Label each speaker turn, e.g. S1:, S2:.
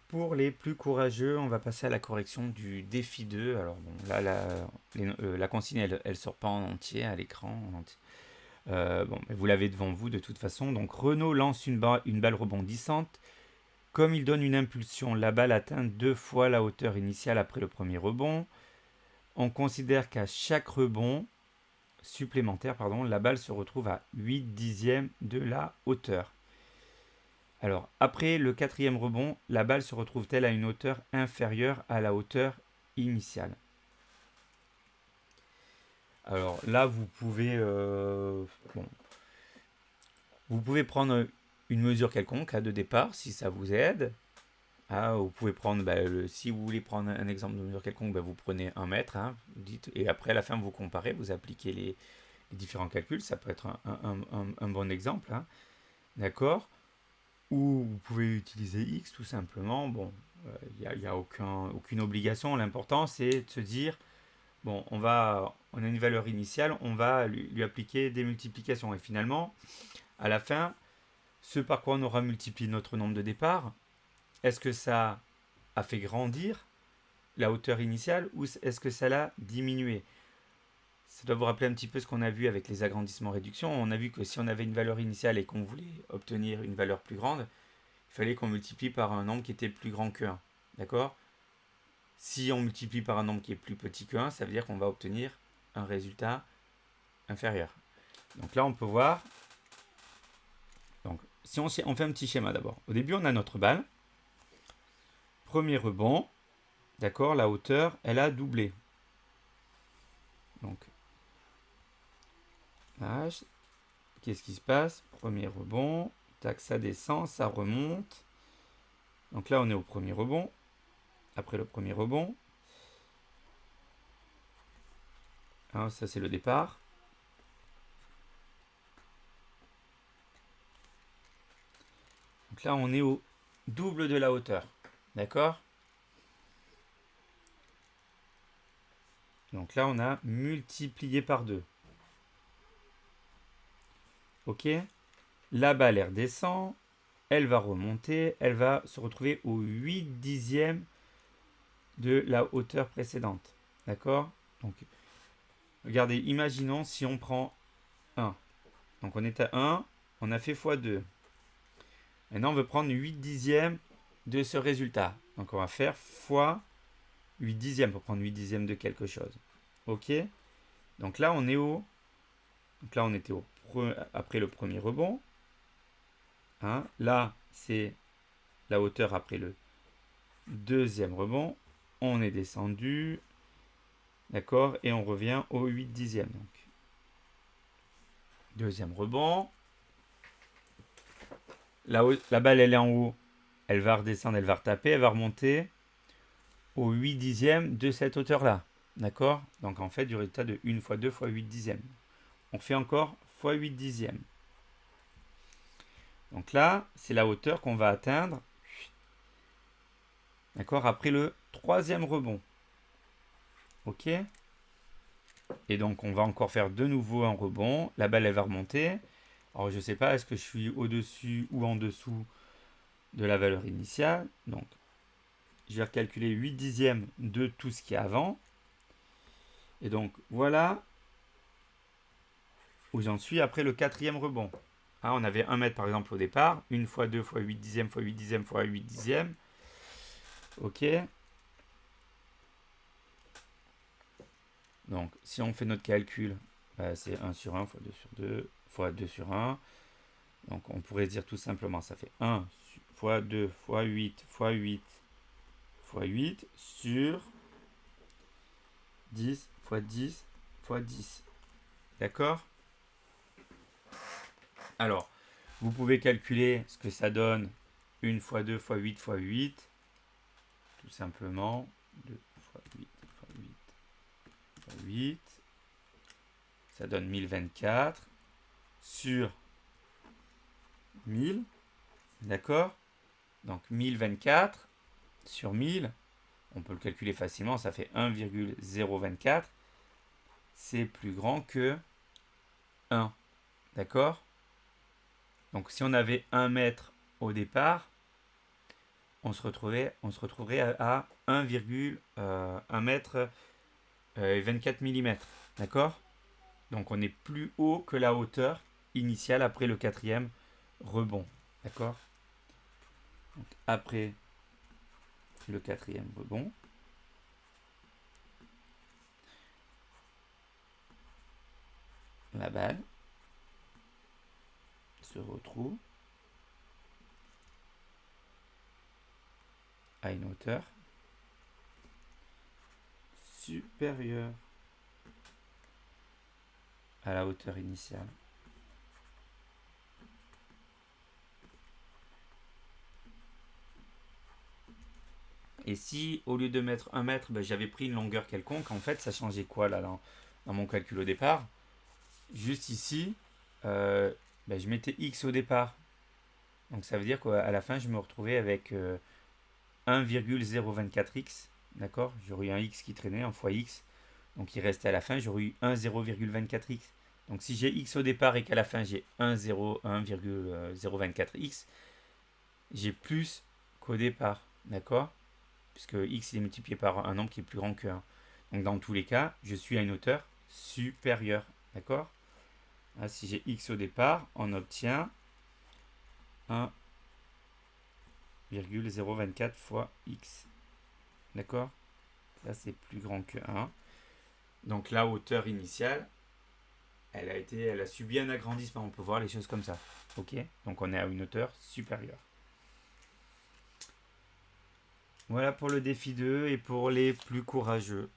S1: Pour les plus courageux, on va passer à la correction du défi 2. Alors bon, là, la consigne, elle sort pas en entier à l'écran. Bon, mais vous l'avez devant vous de toute façon. Donc Renault lance une balle rebondissante. Comme il donne une impulsion, la balle atteint 2 fois la hauteur initiale après le premier rebond. On considère qu'à chaque rebond supplémentaire, la balle se retrouve à 8 dixièmes de la hauteur. Alors, après le quatrième rebond, la balle se retrouve-t-elle à une hauteur inférieure à la hauteur initiale? Alors là, bon, vous pouvez prendre une mesure quelconque de départ si ça vous aide. Vous pouvez prendre, si vous voulez prendre un exemple de mesure quelconque, vous prenez 1 mètre, et après à la fin vous comparez, vous appliquez les différents calculs, ça peut être un bon exemple, d'accord? Ou vous pouvez utiliser X tout simplement. Bon, il n'y a aucune obligation. L'important c'est de se dire, bon, on a une valeur initiale, on va lui appliquer des multiplications. Et finalement, à la fin, ce par quoi on aura multiplié notre nombre de départ, est-ce que ça a fait grandir la hauteur initiale ou est-ce que ça l'a diminué? Ça doit vous rappeler un petit peu ce qu'on a vu avec les agrandissements-réductions. On a vu que si on avait une valeur initiale et qu'on voulait obtenir une valeur plus grande, il fallait qu'on multiplie par un nombre qui était plus grand que 1. D'accord? Si on multiplie par un nombre qui est plus petit que 1, ça veut dire qu'on va obtenir un résultat inférieur. Donc là, on peut voir. Donc, si on fait un petit schéma d'abord. Au début, on a notre balle. Premier rebond. D'accord? La hauteur, elle a doublé. Donc, H. Qu'est-ce qui se passe? Premier rebond. Tac, ça descend, ça remonte. Donc là, on est au premier rebond. Après le premier rebond. Ça, c'est le départ. Donc là, on est au double de la hauteur. D'accord? Donc là, on a multiplié par 2. Ok? La balle, elle redescend. Elle va remonter. Elle va se retrouver au 8 dixièmes de la hauteur précédente. D'accord? Donc, regardez, imaginons si on prend 1. Donc, on est à 1. On a fait x2. Maintenant, on veut prendre 8 dixièmes de ce résultat. Donc, on va faire x 8 dixièmes pour prendre 8 dixièmes de quelque chose. Ok? Donc là, on était après le premier rebond. Là, c'est la hauteur après le deuxième rebond. On est descendu. D'accord? Et on revient au 8 dixièmes. Donc, deuxième rebond. La balle, elle est en haut. Elle va redescendre, elle va retaper, elle va remonter au 8 dixièmes de cette hauteur-là. D'accord? Donc en fait, du résultat de 1 fois 2 fois 8 dixièmes. On fait encore fois 8 dixièmes. Donc là, c'est la hauteur qu'on va atteindre. D'accord? Après le troisième rebond. Ok? Et donc, on va encore faire de nouveau un rebond. La balle, elle va remonter. Alors, je ne sais pas, est-ce que je suis au-dessus ou en dessous de la valeur initiale? Donc, je vais recalculer 8 dixièmes de tout ce qui est avant. Et donc, voilà où j'en suis après le quatrième rebond. On avait 1 mètre par exemple au départ. 1 fois 2 fois 8 dixièmes fois 8 dixièmes fois 8 dixièmes. Ok. Donc, si on fait notre calcul, c'est 1 sur 1 fois 2 sur 2 fois 2 sur 1. Donc, on pourrait dire tout simplement, ça fait 1 fois 2 fois 8 fois 8 fois 8 sur 10 fois 10 fois 10. D'accord? Alors, vous pouvez calculer ce que ça donne 1 fois 2 fois 8 fois 8. Tout simplement, 2 fois 8 fois 8 fois 8. Ça donne 1024 sur 1000. D'accord? Donc 1024 sur 1000, on peut le calculer facilement, ça fait 1,024. C'est plus grand que 1. D'accord? Donc si on avait 1 mètre au départ, on se retrouverait à 1,1 mètre 24 mm. D'accord? Donc on est plus haut que la hauteur initiale après le quatrième rebond. D'accord? Donc, après le quatrième rebond, la balle se retrouve à une hauteur supérieure à la hauteur initiale. Et si au lieu de mettre 1 mètre, ben, j'avais pris une longueur quelconque, en fait ça changeait quoi là dans mon calcul au départ? Juste ici, ben, je mettais x au départ. Donc ça veut dire qu'à la fin je me retrouvais avec 1,024x. D'accord? J'aurais eu un x qui traînait, un fois x. Donc il restait à la fin, j'aurais eu 1,024x. Donc si j'ai x au départ et qu'à la fin j'ai 1,024x, j'ai plus qu'au départ. D'accord? Puisque x est multiplié par un nombre qui est plus grand que 1. Donc dans tous les cas, je suis à une hauteur supérieure. D'accord? Là, si j'ai x au départ, on obtient 1,024 fois x. D'accord? Là, c'est plus grand que 1. Donc la hauteur initiale, elle a subi un agrandissement. On peut voir les choses comme ça. Ok? Donc on est à une hauteur supérieure. Voilà pour le défi 2 et pour les plus courageux.